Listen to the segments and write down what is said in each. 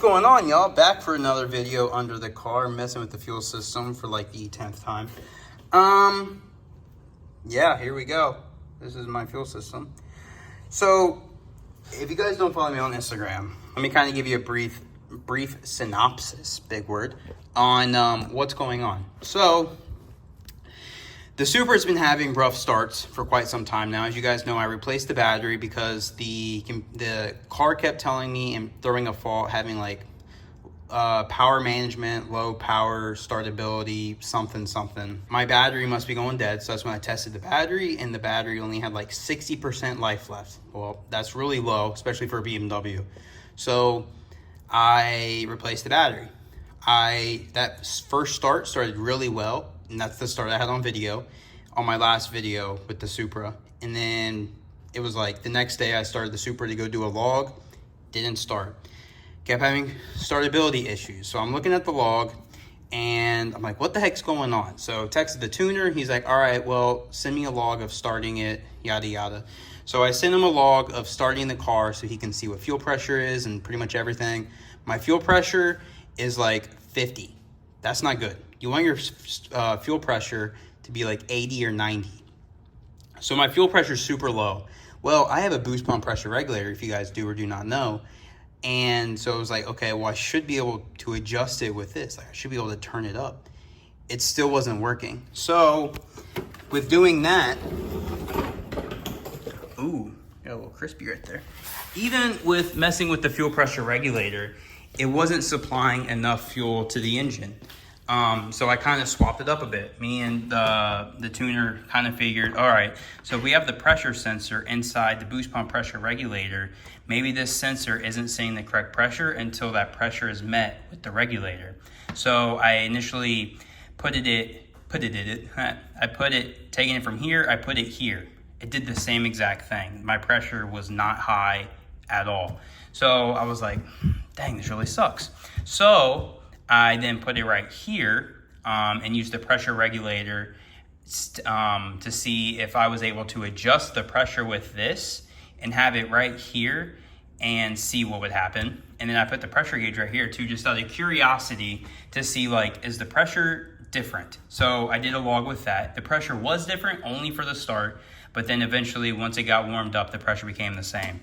going on, y'all? Back for another video under the car, messing with the fuel system for like the 10th time. Yeah, here we go. This is my fuel system. So, if you guys don't follow me on Instagram, let me kind of give you a brief synopsis, big word, on what's going on. So, the Supra's been having rough starts for quite some time now. As you guys know, I replaced the battery because the car kept telling me and throwing a fault, having like power management, low power startability, something. My battery must be going dead, so that's when I tested the battery, and the battery only had like 60% life left. Well, that's really low, especially for a BMW. So I replaced the battery. That first start started really well, and that's the start I had on video on my last video with the Supra. And then it was like the next day I started the Supra to go do a log, didn't start. Kept having startability issues. So I'm looking at the log and I'm like, what the heck's going on? So texted the tuner, he's like, all right, well, send me a log of starting it, yada yada. So I sent him a log of starting the car so he can see what fuel pressure is and pretty much everything. My fuel pressure is like 50. That's not good. You want your fuel pressure to be like 80 or 90. So my fuel pressure is super low. Well, I have a boost pump pressure regulator, if you guys do or do not know. And so I was like, okay, well, I should be able to adjust it with this. Like, I should be able to turn it up. It still wasn't working. So with doing that, ooh, got a little crispy right there. Even with messing with the fuel pressure regulator, it wasn't supplying enough fuel to the engine. So I kind of swapped it up a bit. Me and the tuner kind of figured, all right, so if we have the pressure sensor inside the boost pump pressure regulator, maybe this sensor isn't saying the correct pressure until that pressure is met with the regulator. So I initially taking it from here, I put it here. It did the same exact thing. My pressure was not high at all. So I was like, dang, this really sucks. So I then put it right here and used the pressure regulator to see if I was able to adjust the pressure with this and have it right here and see what would happen. And then I put the pressure gauge right here too, just out of curiosity to see, like, is the pressure different? So I did a log with that. The pressure was different only for the start, but then eventually once it got warmed up, the pressure became the same.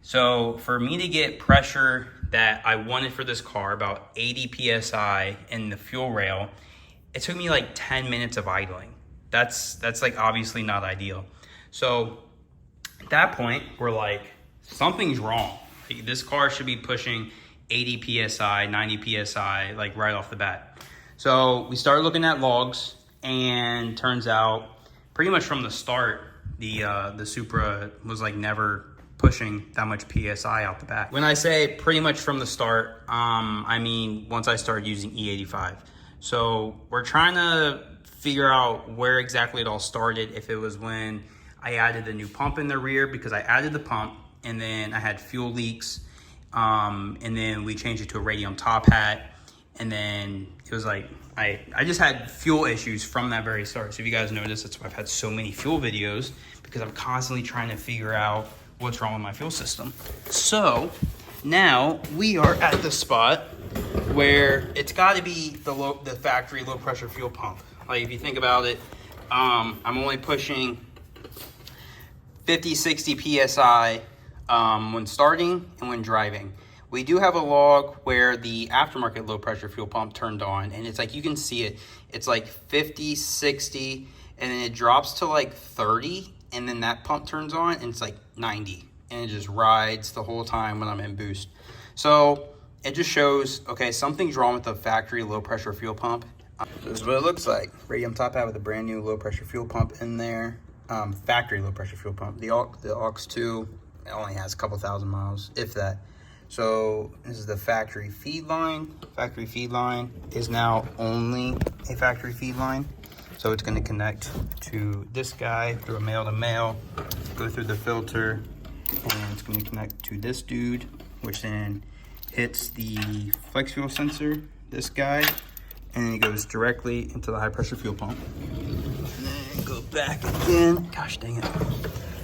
So for me to get pressure that I wanted for this car, about 80 PSI in the fuel rail, it took me like 10 minutes of idling. That's like obviously not ideal. So at that point, we're like, something's wrong. Like, this car should be pushing 80 PSI, 90 PSI, like right off the bat. So we started looking at logs, and turns out pretty much from the start, the Supra was like never pushing that much PSI out the back. When I say pretty much from the start, I mean once I started using E85. So we're trying to figure out where exactly it all started, if it was when I added the new pump in the rear, because I added the pump and then I had fuel leaks, and then we changed it to a Radium top hat, and then it was like, I just had fuel issues from that very start. So if you guys notice, that's why I've had so many fuel videos, because I'm constantly trying to figure out what's wrong with my fuel system. So now we are at the spot where it's got to be the factory low pressure fuel pump. Like, if you think about it, I'm only pushing 50, 60 PSI when starting and when driving. We do have a log where the aftermarket low pressure fuel pump turned on, and it's like, you can see it. It's like 50, 60, and then it drops to like 30, and then that pump turns on and it's like 90, and it just rides the whole time when I'm in boost. So it just shows, okay, something's wrong with the factory low pressure fuel pump. This is what it looks like. Radium top hat with a brand new low pressure fuel pump in there. Factory low pressure fuel pump. The aux 2, it only has a couple thousand miles, if that. So this is the factory feed line. Factory feed line is now only a factory feed line. So it's going to connect to this guy through a male to male, go through the filter, and it's going to connect to this dude, which then hits the flex fuel sensor, this guy, and then it goes directly into the high pressure fuel pump. And then go back again. Gosh dang it.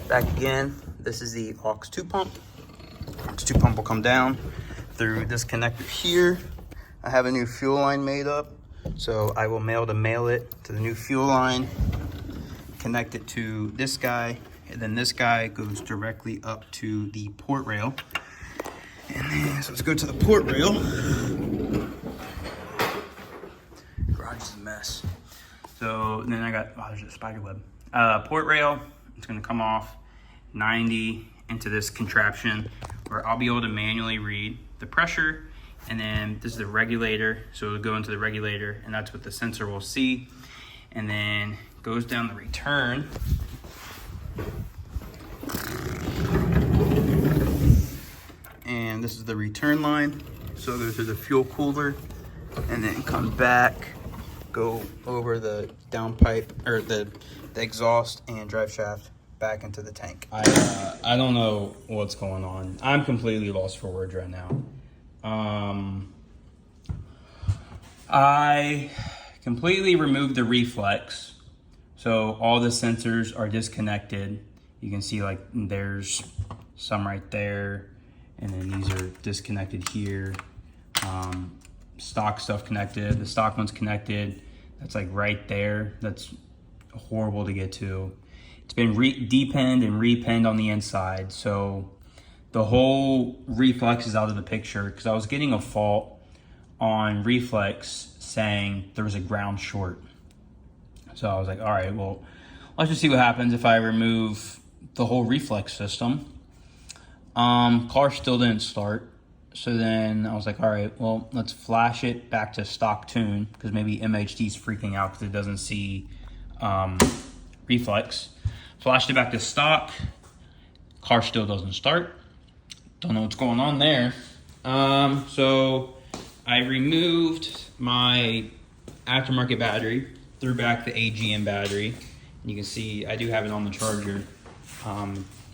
Back again. This is the aux 2 pump. aux 2 pump will come down, through this connector here. I have a new fuel line made up, so I will mail it to the new fuel line, connect it to this guy, and then this guy goes directly up to the port rail. And then, so let's go to the port rail. Garage is a mess. So then I got, oh, there's a spider web. Port rail, it's gonna come off 90 into this contraption where I'll be able to manually read the pressure. And then this is the regulator. So it'll go into the regulator and that's what the sensor will see. And then goes down the return. And this is the return line. So it goes through the fuel cooler and then come back, go over the downpipe or the exhaust and drive shaft back into the tank. I don't know what's going on. I'm completely lost for words right now. I completely removed the reflex. So all the sensors are disconnected. You can see like there's some right there. And then these are disconnected here. Stock stuff connected. The stock one's connected. That's like right there. That's horrible to get to. It's been depinned and repinned on the inside. So the whole reflex is out of the picture because I was getting a fault on reflex saying there was a ground short. So I was like, all right, well, let's just see what happens if I remove the whole reflex system. Car still didn't start. So then I was like, all right, well, let's flash it back to stock tune because maybe MHD's freaking out because it doesn't see reflex. Flashed it back to stock. Car still doesn't start. Don't know what's going on there. So I removed my aftermarket battery, threw back the AGM battery. And you can see I do have it on the charger.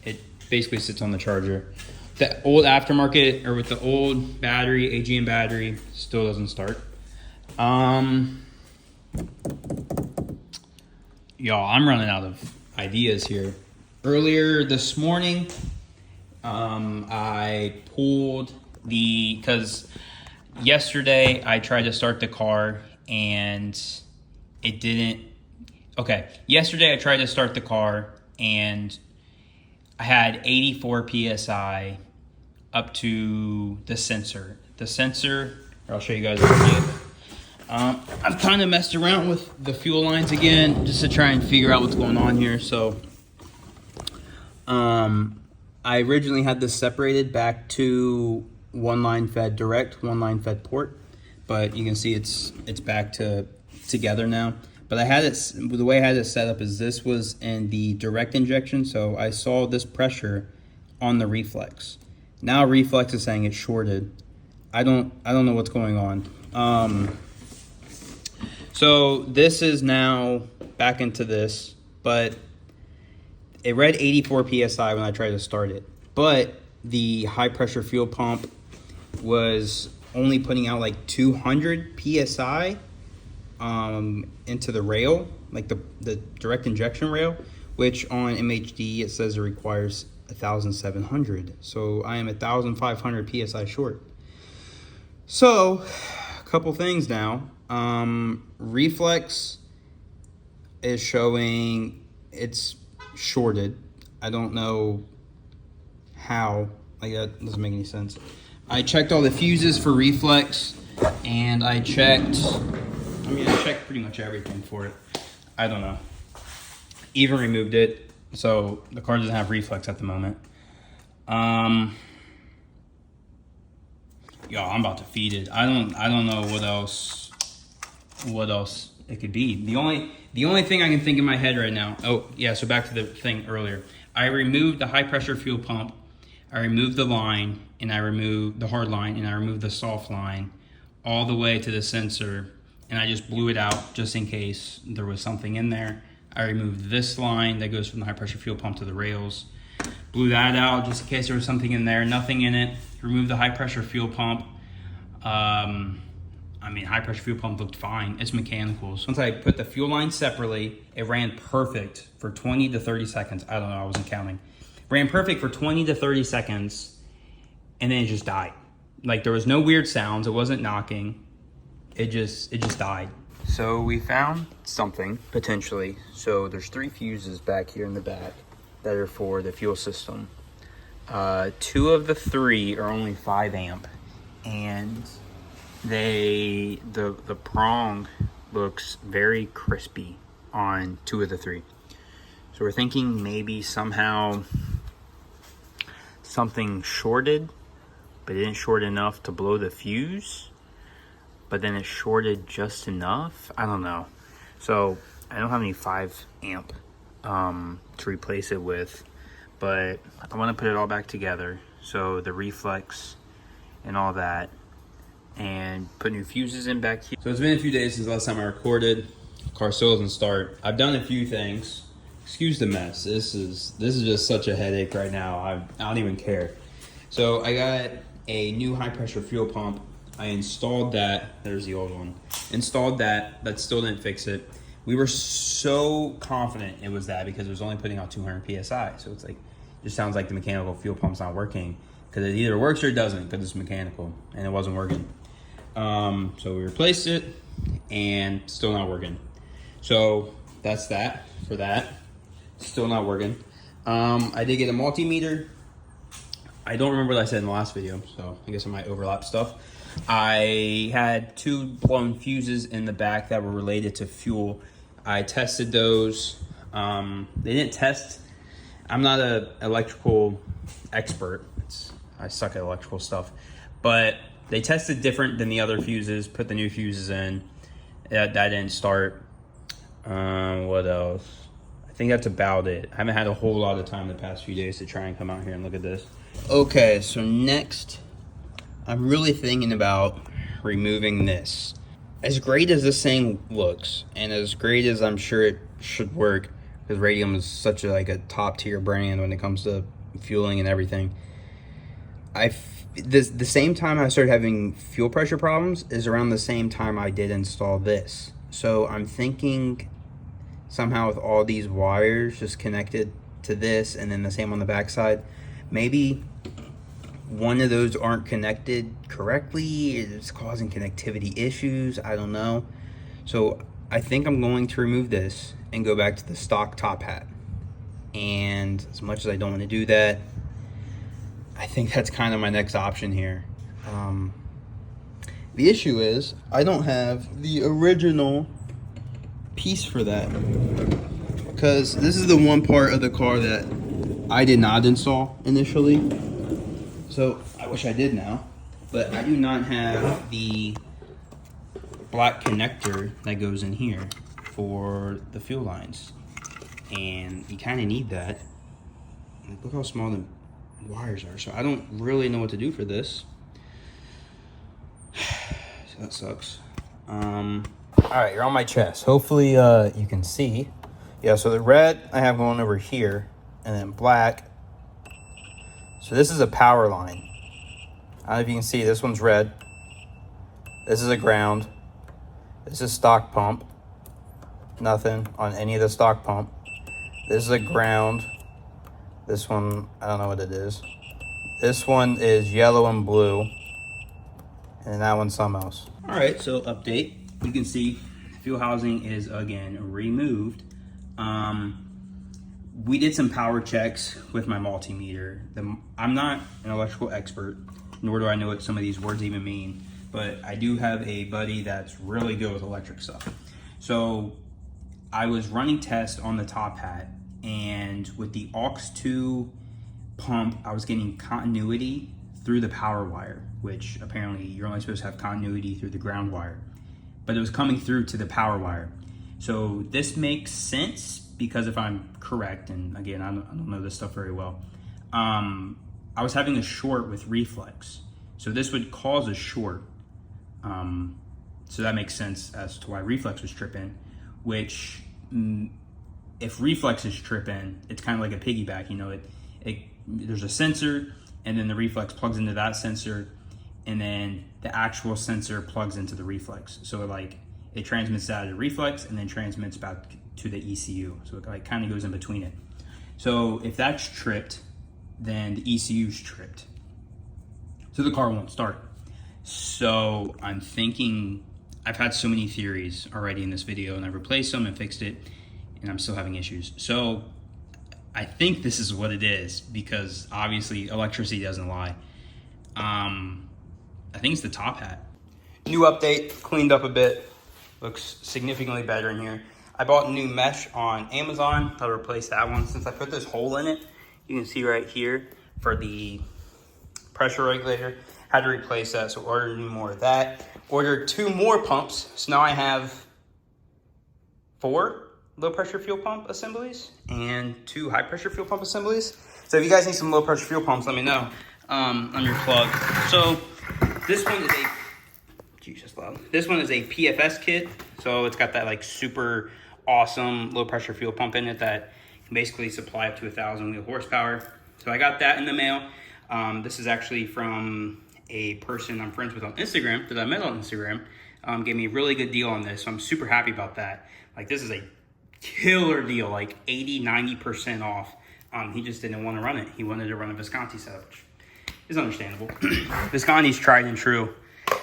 It basically sits on the charger. The old aftermarket or with the old battery, AGM battery, still doesn't start. Y'all, I'm running out of ideas here. Earlier this morning, I pulled because yesterday I tried to start the car and it didn't. Okay, yesterday I tried to start the car and I had 84 PSI up to the sensor. The sensor, I'll show you guys again. I've kind of messed around with the fuel lines again just to try and figure out what's going on here. So I originally had this separated back to one line fed direct, one line fed port, but you can see it's back together now. But I had it, the way I had it set up is this was in the direct injection, so I saw this pressure on the reflex. Now reflex is saying it's shorted. I don't know what's going on. So this is now back into this, but it read 84 PSI when I tried to start it. But the high pressure fuel pump was only putting out like 200 PSI into the rail, like the direct injection rail, which on MHD it says it requires 1,700. So I am 1,500 PSI short. So a couple things now. Reflex is showing it's shorted. I don't know how, like that doesn't make any sense. I checked all the fuses for reflex and I checked pretty much everything for it. I don't know. Even removed it. So the car doesn't have reflex at the moment. Yo, I'm about to feed it. I don't know what else it could be. The only thing I can think in my head right now. Oh yeah, so back to the thing earlier. I removed the high pressure fuel pump. I removed the line and I removed the hard line and I removed the soft line all the way to the sensor, and I just blew it out just in case there was something in there. I removed this line that goes from the high pressure fuel pump to the rails. Blew that out just in case there was something in there, nothing in it. Removed the high pressure fuel pump. I mean, high pressure fuel pump looked fine. It's mechanicals. Once I put the fuel line separately, it ran perfect for 20 to 30 seconds. I don't know, I wasn't counting. Ran perfect for 20 to 30 seconds, and then it just died. like there was no weird sounds. It wasn't knocking. It just died. So we found something potentially. So there's 3 fuses back here in the back that are for the fuel system. 2 of the 3 are only 5 amp, and the prong looks very crispy on 2 of the 3. So we're thinking maybe somehow something shorted, but it didn't short enough to blow the fuse, but then it shorted just enough. I don't know. So I don't have any 5 amp to replace it with, but I want to put it all back together. So the reflex and all that, and put new fuses in back here. So it's been a few days since the last time I recorded. Car still doesn't start. I've done a few things. Excuse the mess. This is just such a headache right now. I don't even care. So I got a new high pressure fuel pump. I installed that. There's the old one. Installed that. That still didn't fix it. We were so confident it was that because it was only putting out 200 psi. So it's like, it just sounds like the mechanical fuel pump's not working, because it either works or it doesn't, because it's mechanical, and it wasn't working. So we replaced it, and still not working. So that's that for that. Still not working. I did get a multimeter. I don't remember what I said in the last video, so I guess I might overlap stuff. I had 2 blown fuses in the back that were related to fuel. I tested those. They didn't test. I'm not an electrical expert. I suck at electrical stuff, but they tested different than the other fuses. Put the new fuses in. That didn't start. What else? I think that's about it. I haven't had a whole lot of time the past few days to try and come out here and look at this. Okay, so next, I'm really thinking about removing this. As great as this thing looks, and as great as I'm sure it should work, because Radium is such a top tier brand when it comes to fueling and everything. The same time I started having fuel pressure problems is around the same time I did install this. So I'm thinking somehow with all these wires just connected to this, and then the same on the backside, maybe one of those aren't connected correctly. It's causing connectivity issues. I don't know. So I think I'm going to remove this and go back to the stock top hat. And as much as I don't want to do that, I think that's kind of my next option here. The issue is I don't have the original piece for that, because this is the one part of the car that I did not install initially. So I wish I did now, but I do not have the black connector that goes in here for the fuel lines, and you kind of need that. Look how small the wires are. So I don't really know what to do for this. So that sucks. All right, you're on my chest. Hopefully you can see. Yeah, so the red I have going over here, and then black. So this is a power line. I don't know if you can see, this one's red. This is a ground. This is stock pump. Nothing on any of the stock pump. This is a ground. This one, I don't know what it is. This one is yellow and blue. And that one's something else. All right, so update. You can see fuel housing is again removed. We did some power checks with my multimeter. I'm not an electrical expert, nor do I know what some of these words even mean, but I do have a buddy that's really good with electric stuff. So I was running tests on the top hat, and with the aux2 pump, I was getting continuity through the power wire, which apparently you're only supposed to have continuity through the ground wire, but it was coming through to the power wire. So this makes sense, because if I'm correct, and again, I don't know this stuff very well, I was having a short with reflex. So this would cause a short. So that makes sense as to why reflex was tripping, which if reflex is tripping, it's kind of like a piggyback, you know, there's a sensor, and then the reflex plugs into that sensor, and then the actual sensor plugs into the reflex. So it transmits out of the reflex and then transmits back to the ECU. So it kind of goes in between it. So if that's tripped, then the ECU's tripped. So the car won't start. So I'm thinking, I've had so many theories already in this video, and I've replaced them and fixed it, and I'm still having issues. So I think this is what it is, because obviously electricity doesn't lie. I think it's the top hat. New update, cleaned up a bit, looks significantly better in here. I bought new mesh on Amazon to replace that one. Since I put this hole in it, you can see right here for the pressure regulator, had to replace that, so ordered more of that. Ordered 2 more pumps, so now I have 4 low pressure fuel pump assemblies and 2 high pressure fuel pump assemblies. So if you guys need some low pressure fuel pumps, let me know on your plug. So this one is a, Jesus loud. This one is a PFS kit. So it's got that like super awesome low pressure fuel pump in it that can basically supply up to 1,000 wheel horsepower. So I got that in the mail. This is actually from a person I'm friends with on Instagram, that I met on Instagram. Gave me a really good deal on this, so I'm super happy about that. Like, this is a killer deal, like 80-90% off. He just didn't want to run it. He wanted to run a Visconti setup, which is understandable. Visconti's tried and true.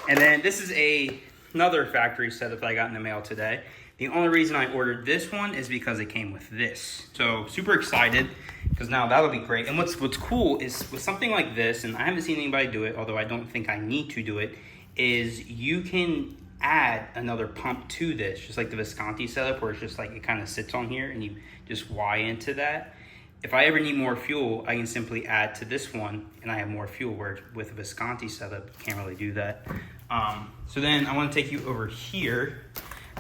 And then this is another factory setup that I got in the mail today. The only reason I ordered this one is because it came with this. So super excited, because now that'll be great. And what's cool is with something like this, and I haven't seen anybody do it, although I don't think I need to do it, is you can add another pump to this, just like the Visconti setup, where it's just like it kind of sits on here and you just Y into that. If I ever need more fuel, I can simply add to this one and I have more fuel, where with a Visconti setup, you can't really do that. So then I want to take you over here.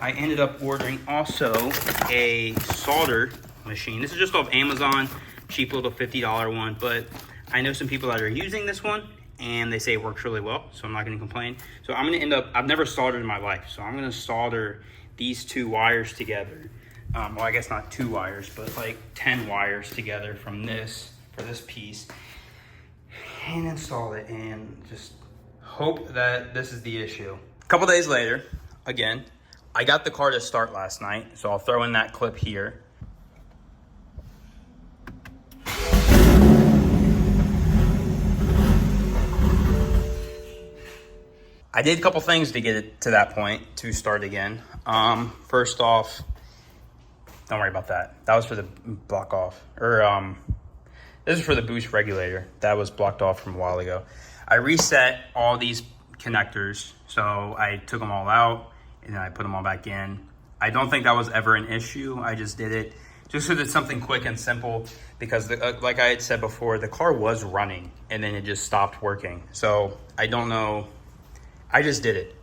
I ended up ordering also a solder machine. This is just off Amazon, cheap little $50 one, but I know some people that are using this one and they say it works really well, so I'm not gonna complain. So I'm gonna end up, I've never soldered in my life, so I'm gonna solder these 2 wires together. Well, I guess not 2 wires, but like 10 wires together from this, for this piece, and install it, and just hope that this is the issue. A couple days later, again, I got the car to start last night, so I'll throw in that clip here. I did a couple things to get it to that point to start again. First off, don't worry about that. That was for the block off, or this is for the boost regulator. That was blocked off from a while ago. I reset all these connectors, so I took them all out and then I put them all back in. I don't think that was ever an issue. I just did it just so that it's something quick and simple, because like I had said before, the car was running and then it just stopped working. So I don't know, I just did it.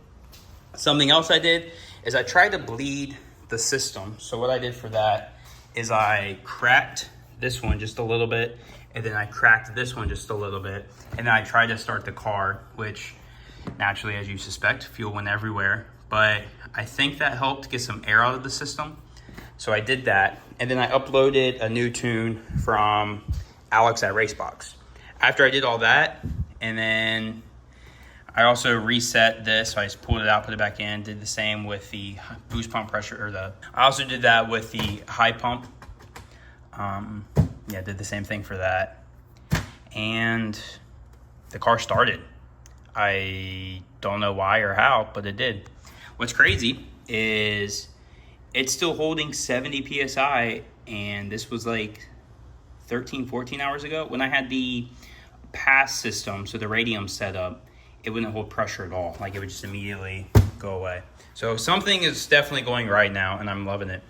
Something else I did is I tried to bleed the system. So what I did for that is I cracked this one just a little bit, and then I cracked this one just a little bit, and then I tried to start the car, which naturally, as you suspect, fuel went everywhere. But I think that helped get some air out of the system. So I did that, and then I uploaded a new tune from Alex at Racebox. After I did all that, and then I also reset this, so I just pulled it out, put it back in, did the same with the boost pump pressure, or I also did that with the high pump. Yeah, did the same thing for that. And the car started. I don't know why or how, but it did. What's crazy is it's still holding 70 PSI, and this was like 13, 14 hours ago. When I had the pass system, so the Radium setup, it wouldn't hold pressure at all. Like, it would just immediately go away. So something is definitely going right now, and I'm loving it.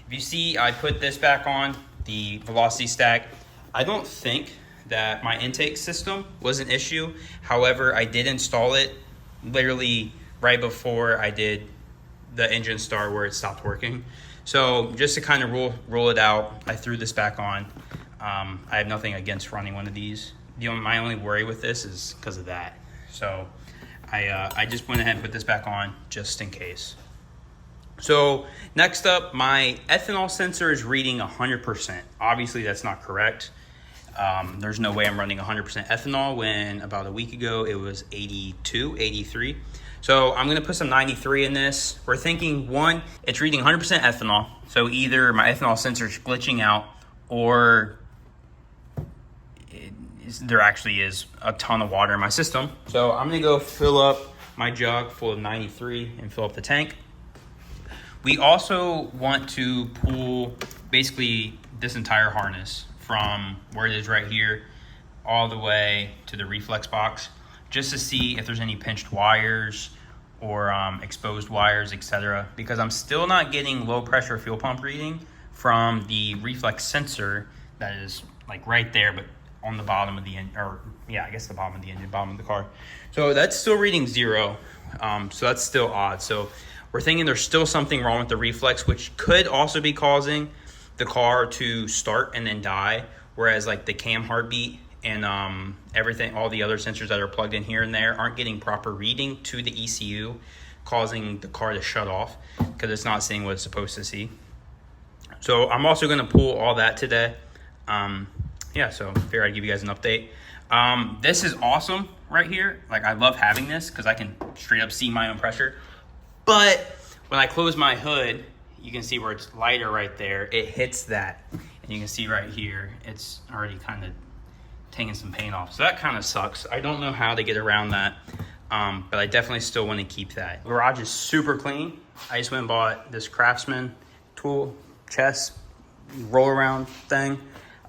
If you see, I put this back on, the velocity stack. I don't think that my intake system was an issue. However, I did install it literally right before I did the engine start, where it stopped working. So just to kind of roll it out, I threw this back on. I have nothing against running one of these. My only worry with this is because of that. So I just went ahead and put this back on just in case. So next up, my ethanol sensor is reading 100%. Obviously that's not correct. There's no way I'm running 100% ethanol when about a week ago it was 82, 83. So I'm gonna put some 93 in this. We're thinking, one, it's reading 100% ethanol. So either my ethanol sensor is glitching out, or there actually is a ton of water in my system. So I'm gonna go fill up my jug full of 93 and fill up the tank. We also want to pull basically this entire harness from where it is right here all the way to the reflex box, just to see if there's any pinched wires or exposed wires, etc. Because I'm still not getting low pressure fuel pump reading from the reflex sensor that is like right there, but on the bottom of the engine, or yeah, I guess the bottom of the engine, bottom of the car. So that's still reading 0. So that's still odd. So we're thinking there's still something wrong with the reflex, which could also be causing the car to start and then die. Whereas like the cam heartbeat and everything, all the other sensors that are plugged in here and there aren't getting proper reading to the ECU, causing the car to shut off because it's not seeing what it's supposed to see. So I'm also going to pull all that today. Yeah, so I figured I'd give you guys an update. This is awesome right here. Like, I love having this because I can straight up see my own pressure. But when I close my hood, you can see where it's lighter right there. It hits that. And you can see right here, it's already kind of taking some paint off. So that kind of sucks. I don't know how to get around that. But I definitely still want to keep that. The garage is super clean. I just went and bought this Craftsman tool chest roll around thing.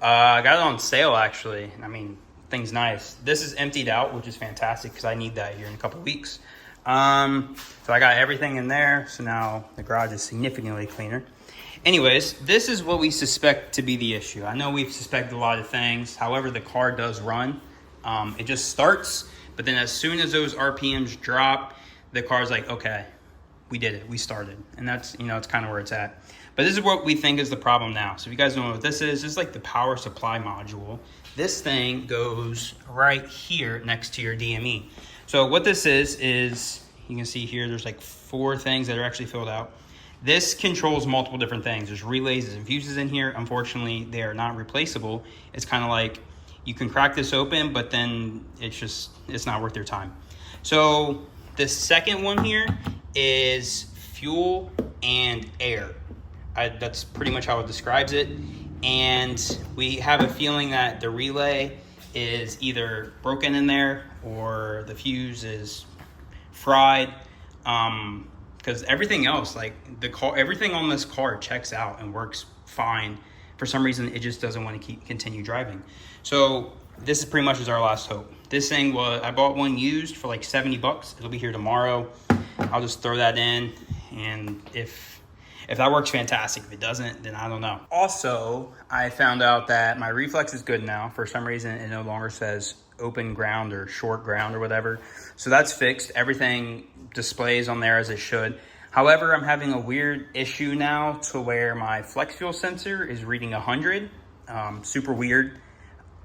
I got it on sale, actually. I mean, thing's nice. This is emptied out, which is fantastic because I need that here in a couple weeks. So I got everything in there. So now the garage is significantly cleaner. Anyways, this is what we suspect to be the issue. I know we've suspected a lot of things. However, the car does run. It just starts, but then as soon as those RPMs drop, the car's like, okay, we did it. We started. And that's, you know, it's kind of where it's at. But this is what we think is the problem now. So if you guys don't know what this is like the power supply module. This thing goes right here next to your DME. So what this is you can see here, there's like 4 things that are actually filled out. This controls multiple different things. There's relays and fuses in here. Unfortunately, they are not replaceable. It's kind of like you can crack this open, but then it's not worth your time. So the second one here is fuel and air. That's pretty much how it describes it. And we have a feeling that the relay is either broken in there or the fuse is fried. Because everything else, like everything on this car checks out and works fine. For some reason, it just doesn't want to continue driving. So this is pretty much our last hope. This thing I bought one used for like 70 bucks. It'll be here tomorrow. I'll just throw that in, and if that works, fantastic. If it doesn't, then I don't know. Also, I found out that my reflex is good now. For some reason, it no longer says open ground or short ground or whatever. So that's fixed. Everything displays on there as it should. However, I'm having a weird issue now to where my flex fuel sensor is reading 100. Super weird.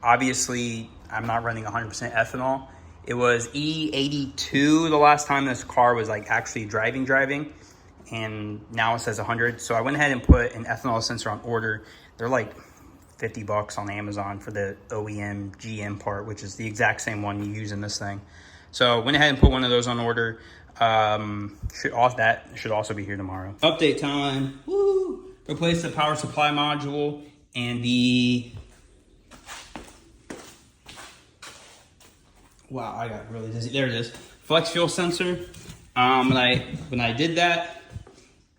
Obviously, I'm not running 100% ethanol. It was E85 the last time this car was like actually driving. And now it says 100. So I went ahead and put an ethanol sensor on order. They're like 50 bucks on Amazon for the OEM GM part, which is the exact same one you use in this thing. So went ahead and put one of those on order. That should also be here tomorrow. Update time. Woo! Replace the power supply module and the... Wow, I got really dizzy. There it is. Flex fuel sensor. When I did that,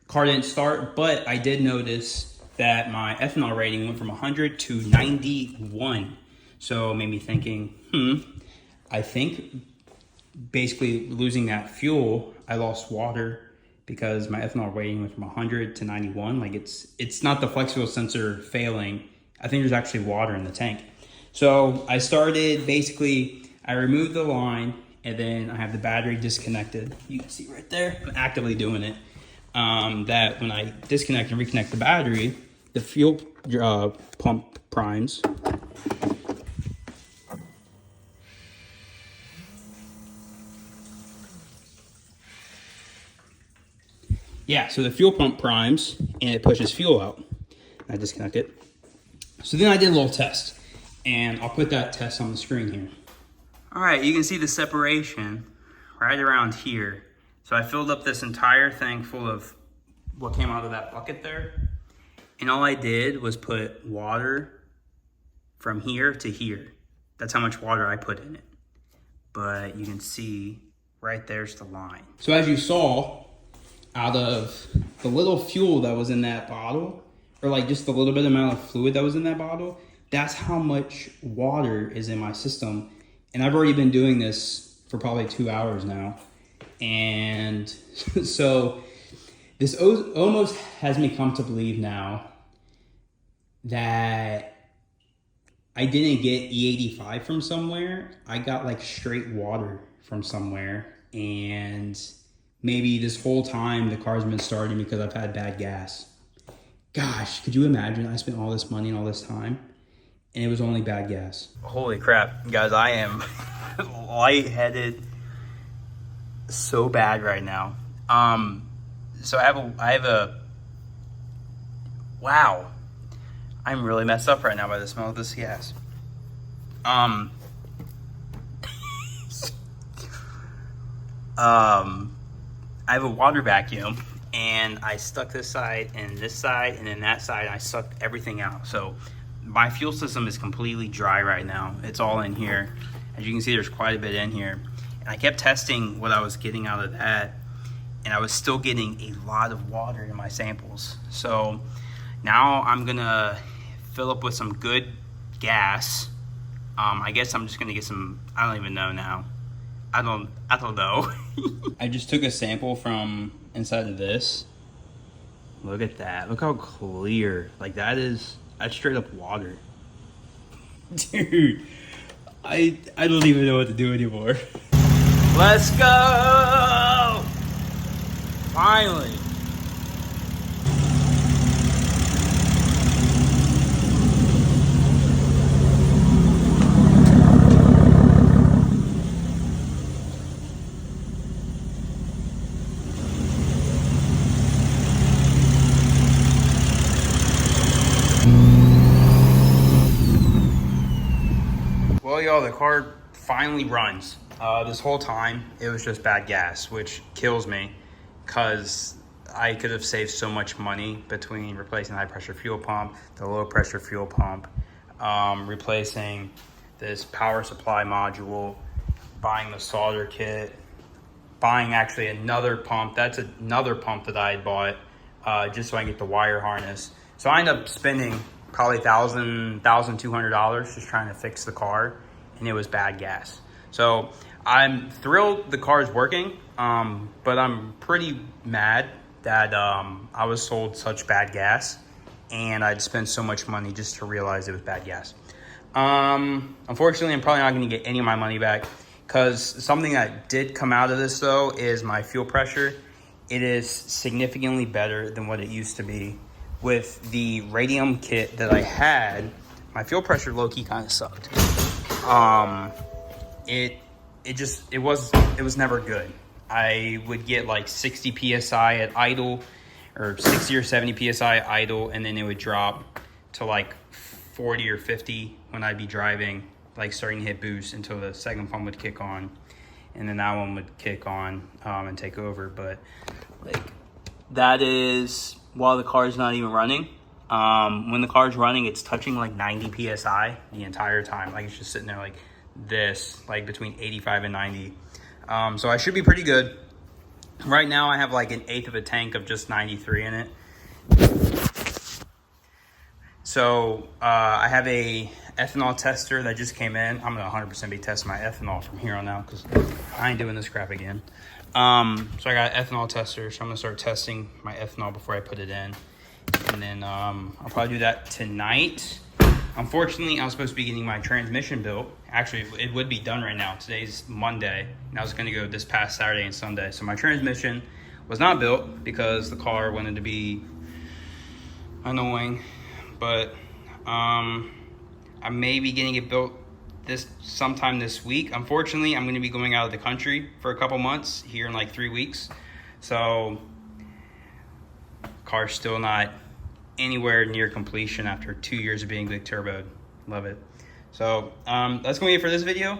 car didn't start, but I did notice that my ethanol rating went from 100 to 91. So it made me thinking, I think basically losing that fuel, I lost water because my ethanol rating went from 100 to 91. Like it's not the flex fuel sensor failing. I think there's actually water in the tank. So I started I removed the line, and then I have the battery disconnected. You can see right there, I'm actively doing it. That when I disconnect and reconnect the battery, the fuel pump primes. Yeah, so the fuel pump primes, and it pushes fuel out. I disconnect it. So then I did a little test, and I'll put that test on the screen here. All right, you can see the separation right around here. So I filled up this entire thing full of what came out of that bucket there. And all I did was put water from here to here. That's how much water I put in it. But you can see Right there's the line. So as you saw, out of the little fuel that was in that bottle, or like just the little bit amount of fluid that was in that bottle, that's how much water is in my system. And I've already been doing this for probably 2 hours now. And so this almost has me come to believe now that I didn't get E85 from somewhere. I got like straight water from somewhere. And maybe this whole time the car's been starting because I've had bad gas. Gosh, could you imagine I spent all this money and all this time and it was only bad gas? Holy crap, guys, I am lightheaded so bad right now. So I have a, wow, I'm really messed up right now by the smell of this gas. I have a water vacuum and I stuck this side and then that side, and I sucked everything out. So my fuel system is completely dry right now. It's all in here. As you can see, there's quite a bit in here. And I kept testing what I was getting out of that, and I was still getting a lot of water in my samples. So now I'm gonna fill up with some good gas. I guess I'm just gonna get some, I don't even know now. I don't know. I just took a sample from inside of this. Look at that. Look how clear. Like that's straight up water. Dude, I don't even know what to do anymore. Let's go! Finally. Well, y'all, the car finally runs. This whole time, it was just bad gas, which kills me because I could have saved so much money between replacing the high pressure fuel pump, the low pressure fuel pump, replacing this power supply module, buying the solder kit, buying actually another pump. That's another pump that I had bought just so I can get the wire harness. So I ended up spending probably $1,200 just trying to fix the car, and it was bad gas. So I'm thrilled the car is working, but I'm pretty mad that I was sold such bad gas and I'd spent so much money just to realize it was bad gas. Unfortunately, I'm probably not going to get any of my money back, because something that did come out of this though is my fuel pressure. It is significantly better than what it used to be. With the Radium kit that I had, my fuel pressure low-key kind of sucked. It was never good. I would get like 60 PSI at idle, or 60 or 70 PSI at idle, and then it would drop to like 40 or 50 when I'd be driving, like starting to hit boost, until the second pump would kick on, and then that one would kick on and take over. But like, that is while the car is not even running. When the car's running, it's touching like 90 PSI the entire time. Like it's just sitting there like this, like between 85 and 90. So I should be pretty good. Right now I have like 1/8 of a tank of just 93 in it. So I have a ethanol tester that just came in. I'm gonna 100% be testing my ethanol from here on out, because I ain't doing this crap again. So I got an ethanol tester, so I'm gonna start testing my ethanol before I put it in. And then I'll probably do that tonight. Unfortunately, I was supposed to be getting my transmission built. Actually, it would be done right now. Today's Monday, and I was gonna go this past Saturday and Sunday. So my transmission was not built because the car wanted to be annoying. But I may be getting it built sometime this week. Unfortunately, I'm gonna be going out of the country for a couple months here in like 3 weeks. So car's still not anywhere near completion after 2 years of being big turboed. Love it. So that's gonna be it for this video,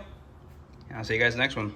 and I'll see you guys in the next one.